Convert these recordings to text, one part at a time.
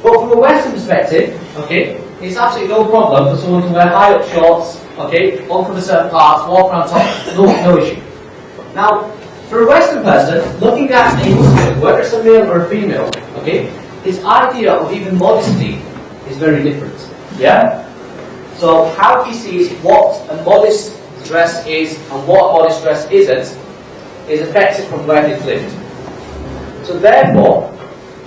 But from a Western perspective, okay, it's absolutely no problem for someone to wear high-up shorts, okay, uncover certain parts, walk around top, no issue. Now, for a Western person, looking at a Muslim, whether it's a male or a female, okay, his idea of even modesty is very different. Yeah? So how he sees what a modest dress is and what a modest dress isn't is affected from where he's lived. So therefore,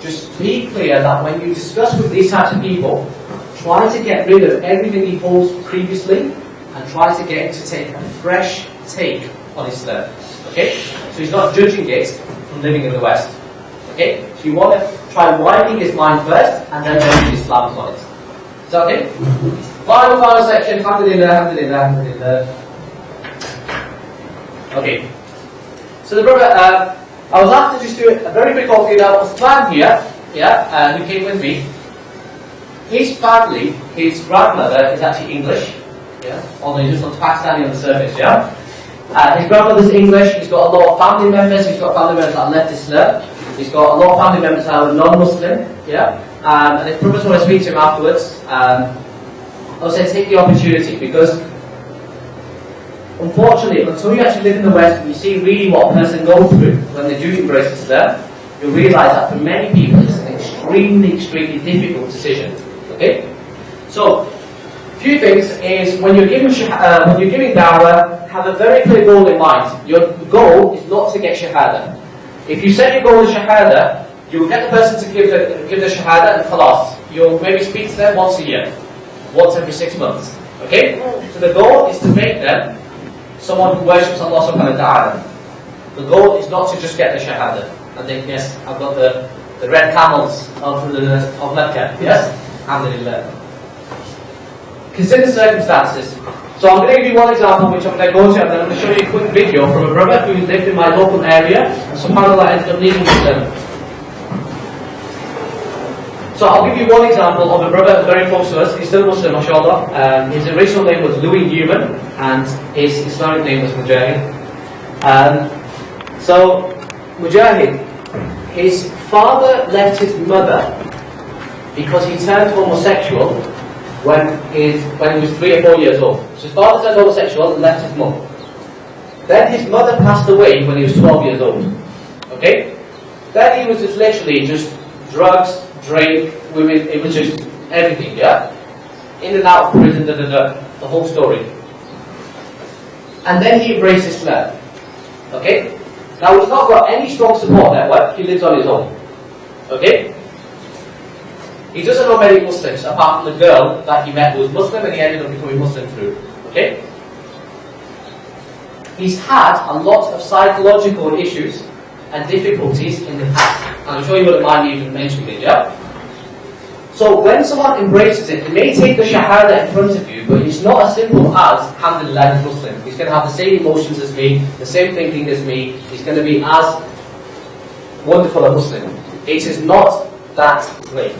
just be clear that when you discuss with these types of people, try to get rid of everything he holds previously and try to get him to take a fresh take on Islam. Okay? So he's not judging it from living in the West. Okay? So you want to try widening his mind first and then judge Islam on it. Is that okay? Final section. Alhamdulillah. Okay. So the brother, I was asked to just do a very quick overview. Now, Usman here, who came with me, his family, his grandmother is actually English, although he just looks Pakistani on the surface, his grandmother's English, he's got a lot of family members, he's got family members that left Islam, he's got a lot of family members that are non-Muslim, and if brothers want to speak to him afterwards, I would say take the opportunity, because unfortunately, until you actually live in the West and you see really what a person goes through when they do embrace Islam, you'll realise that for many people it's an extremely difficult decision. Okay? So, a few things is when you're giving dawah, have a very clear goal in mind. Your goal is not to get shahada. If you set your goal as shahada, you will get the person to give the shahada and khalas. You'll maybe speak to them once a year, once every 6 months. Okay? So the goal is to make them someone who worships Allah subhanahu wa ta'ala. The goal is not to just get the shahada and think, yes, I've got the red camels of Mecca. Yes? Alhamdulillah. Consider circumstances. So I'm going to give you one example which I'm going to go to, and then I'm going to show you a quick video from a brother who lived in my local area and subhanAllah ended up leaving Islam. So I'll give you one example of a brother very close to us. He's still Muslim, mashallah. His original name was Louis Newman and his Islamic name was Mujahid. So Mujahid, his father left his mother because he turned homosexual when he was 3 or 4 years old. So his father turned homosexual and left his mum. Then his mother passed away when he was 12 years old. Okay? Then he was just literally just drugs, drink, women, it was just everything, in and out of prison, the whole story. And then he embraced Islam. Okay? Now he's not got any strong support network, he lives on his own. Okay? He doesn't know many Muslims apart from the girl that he met who was Muslim and he ended up becoming Muslim through. Okay? He's had a lot of psychological issues and difficulties in the past. And I'm sure you wouldn't mind me even mentioning it, So when someone embraces it, he may take the shahada in front of you, but it's not as simple as, alhamdulillah, he's Muslim. He's going to have the same emotions as me, the same thinking as me, he's going to be as wonderful a Muslim. It is not that plain.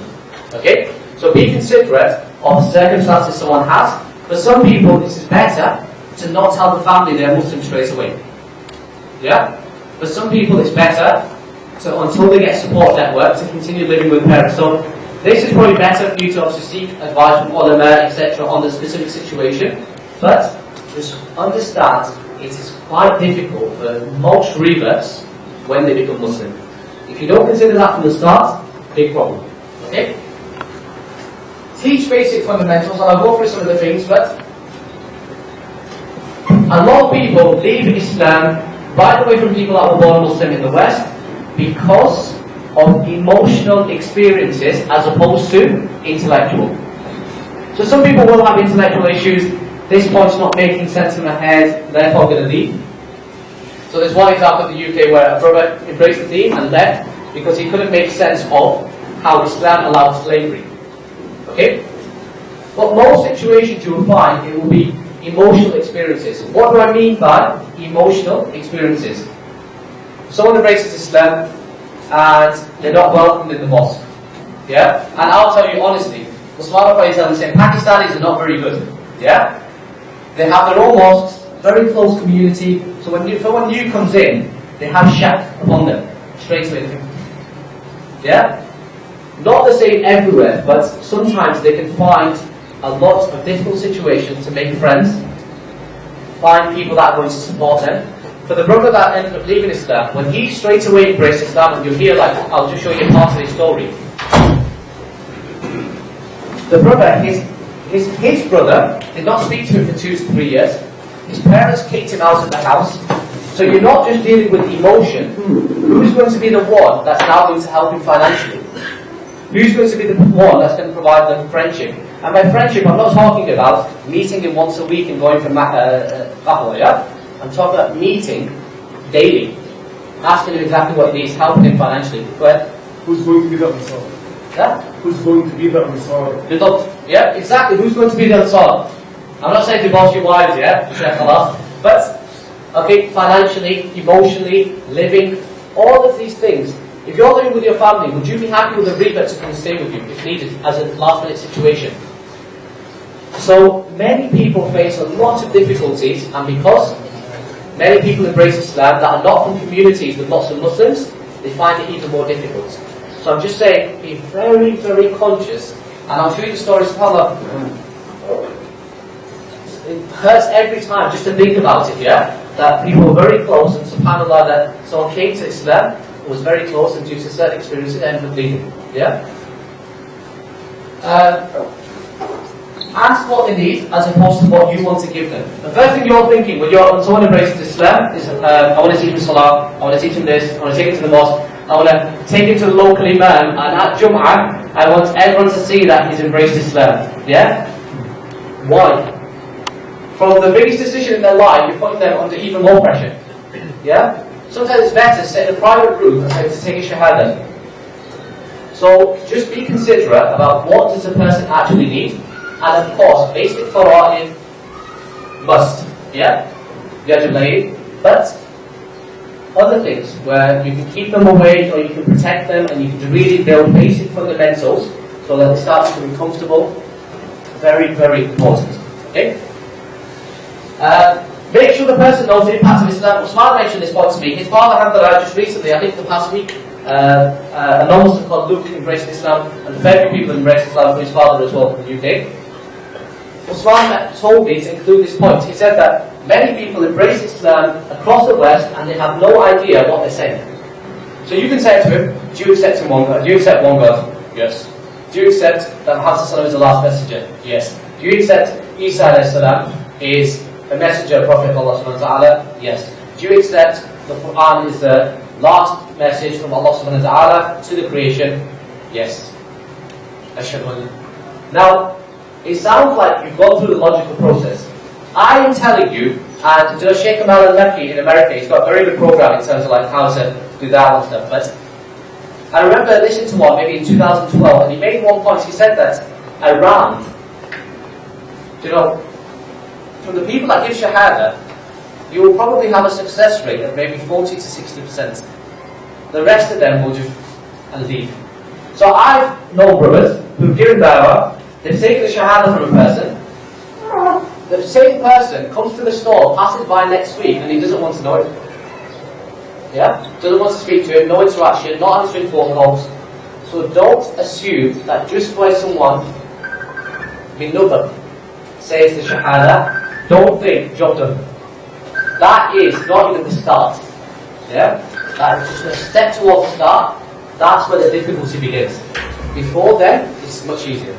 Okay? So be considerate of the circumstances someone has. For some people, this is better to not tell the family they're Muslim straight away. For some people, it's better to, until they get support network, to continue living with parents. So this is probably better for you to obviously seek advice from ulama, etc. on the specific situation. But just understand it is quite difficult for most reverts when they become Muslim. If you don't consider that from the start, big problem. Okay? Teach basic fundamentals, and I'll go through some of the things, but a lot of people leave Islam right away from people that were born Muslim in the West because of emotional experiences as opposed to intellectual. So some people will have intellectual issues, this point's not making sense in their head, therefore I'm going to leave. So there's one example in the UK where a brother embraced the deen and left because he couldn't make sense of how Islam allowed slavery. Okay? But most situations you will find, it will be emotional experiences. What do I mean by emotional experiences? Someone embraces Islam and they're not welcomed in the mosque. And I'll tell you honestly, Muslim Pakistan saying Pakistanis are not very good. They have their own mosques, very close community, so when someone new comes in, they have shak upon them, straight away. not the same everywhere, but sometimes they can find a lot of difficult situations to make friends, find people that are going to support them. For the brother that ended up leaving Islam, when he straight away embraced Islam, and you'll hear, like, I'll just show you part of his story. The brother, his brother did not speak to him for 2 to 3 years. His parents kicked him out of the house. So you're not just dealing with emotion. Who's going to be the one that's now going to help him financially? Who's going to be the one that's going to provide them friendship? And by friendship, I'm not talking about meeting him once a week and going for qahwa, yeah? I'm talking about meeting daily, asking him exactly what he needs, helping him financially. Go ahead. Who's going to be the Ansar? Yeah? Who's going to be the Ansar? Yeah, exactly. Who's going to be the Ansar? I'm not saying divorce your wives, yeah? But, okay, financially, emotionally, living, all of these things. If you're living with your family, would you be happy with a revert to come and stay with you if needed as a last minute situation? So many people face a lot of difficulties, and because many people embrace Islam that are not from communities with lots of Muslims, they find it even more difficult. So I'm just saying, be very, very conscious, and I'll show you the story, subhanAllah. It hurts every time just to think about it, yeah? That people were very close, and subhanAllah, that someone came to Islam, was very close, and due to certain experiences, ended up leaving, yeah? Ask what they need as opposed to what you want to give them. The first thing you're thinking when someone embraces Islam is, I want to teach him Salah, I want to teach him this, I want to take him to the mosque, I want to take him to the local imam, and at Jum'ah, I want everyone to see that he's embraced Islam. Yeah? Why? From the biggest decision in their life, you're putting them under even more pressure. Yeah? Sometimes it's better to sit in a private room and to take a shahada. So just be considerate about what does a person actually need. And of course, basic fara'id must, yeah? But other things where you can keep them away or you can protect them and you can really build basic fundamentals so that they start becoming comfortable. Very, very important. Okay? Make sure the person knows the impact of Islam. Usman mentioned this point to me. His father, alhamdulillah, just recently, I think the past week, a non-Muslim called Luke embraced Islam, and very few people embraced Islam for his father as well in the UK. Usman told me to include this point. He said that many people embrace Islam across the West and they have no idea what they're saying. So you can say to him, do you accept one God? Do you accept one God? Yes. Do you accept that Muhammad is the last messenger? Yes. Do you accept Isa is a messenger, prophet of Allah subhanahu wa ta'ala? Yes. Do you accept the Quran is the last message from Allah subhanahu wa ta'ala to the creation? Yes. Now, it sounds like you've gone through the logical process. I am telling you, and Sheikh Kamal al-Makki in America, he's got a very good program in terms of like how to do that and stuff, but I remember listening to one maybe in 2012, and he made one point. He said that around, from the people that give Shahada, you will probably have a success rate of maybe 40 to 60%. The rest of them will just leave. So I've known brothers who've given dawah, they've taken the Shahada from a person, the same person comes to the store, passes by next week, and he doesn't want to know it. Yeah? Doesn't want to speak to him, no interaction, not answering phone calls. So don't assume that just by someone says the Shahada, don't think job done. That is not even the start. Yeah? That is just a step towards the start. That's where the difficulty begins. Before then, it's much easier.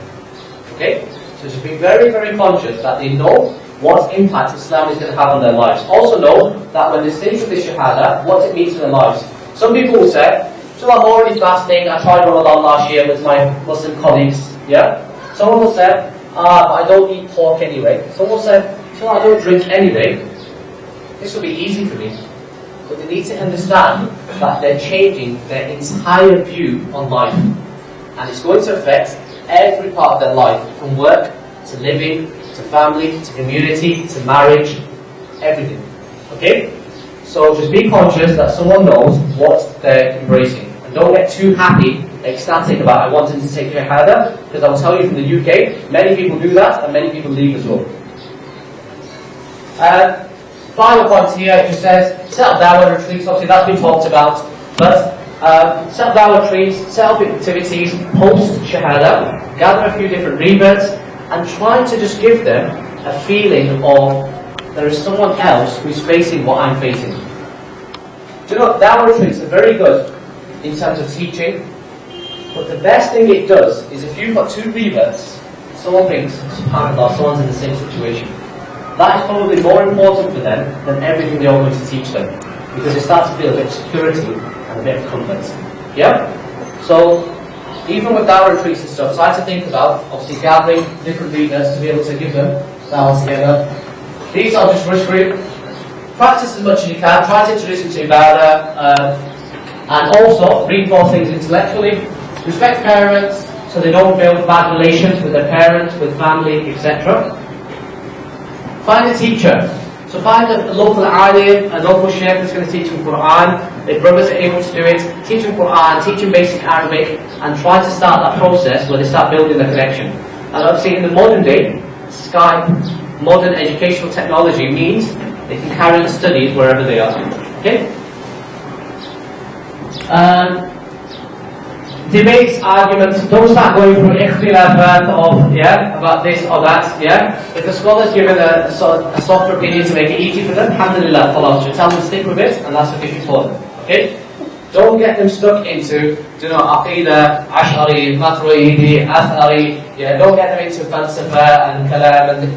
Okay? So just be very, very conscious that they know what impact Islam is going to have on their lives. Also know that when they say the Shahada, what it means in their lives. Some people will say, so I'm already fasting, I tried Ramadan last year with my Muslim colleagues. Yeah? Someone will say, I don't eat pork anyway. Someone will say, so I don't drink anyway. This will be easy for me. But they need to understand that they're changing their entire view on life. And it's going to affect every part of their life, from work, to living, to family, to community, to marriage, everything. Okay? So just be conscious that someone knows what they're embracing. And don't get too happy, ecstatic about I want them to take Shahada, because I'll tell you from the UK, many people do that, and many people leave as well. Final point here, it just says, set up dawah retreats, obviously that's been talked about, but Set up dawah retreats, set up activities, post shahada, gather a few different reverts, and try to just give them a feeling of there is someone else who's facing what I'm facing. Do you know, dawah retreats are very good in terms of teaching, but the best thing it does is if you've got two reverts, someone thinks, subhanAllah, someone's in the same situation. That is probably more important for them than everything you're going to teach them, because they start to feel a bit of security and a bit of comfort. Yeah? So, even with dawah retreats and stuff, try to think about, obviously, gathering different readers to be able to give them dawah together. These are just rush free. Practice as much as you can, try to introduce them to Iera, and also reinforce things intellectually. Respect parents so they don't build bad relations with their parents, with family, etc. Find a teacher. So find a local alim, a local sheikh that's going to teach them Quran. If brothers are able to do it, teach them Quran, teach them basic Arabic, and try to start that process where they start building the connection. And obviously in the modern day, Skype, modern educational technology means they can carry on studies wherever they are. Okay? Debates, arguments, don't start going through ikhtilafat of, about this or that, If the scholar's given a softer opinion to make it easy for them, alhamdulillah, khalas, just tell them to stick with it, and that's sufficient for them, okay? Don't get them stuck into, aqidah, ash'ari, maturidi, athari, don't get them into falsafa and kalam, and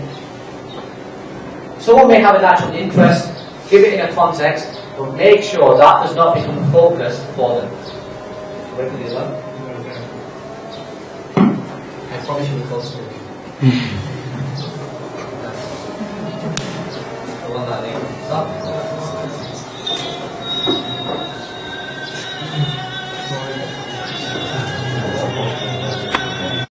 someone may have a natural interest, give it in a context, but make sure that does not become a focus for them. I promise you will close to it.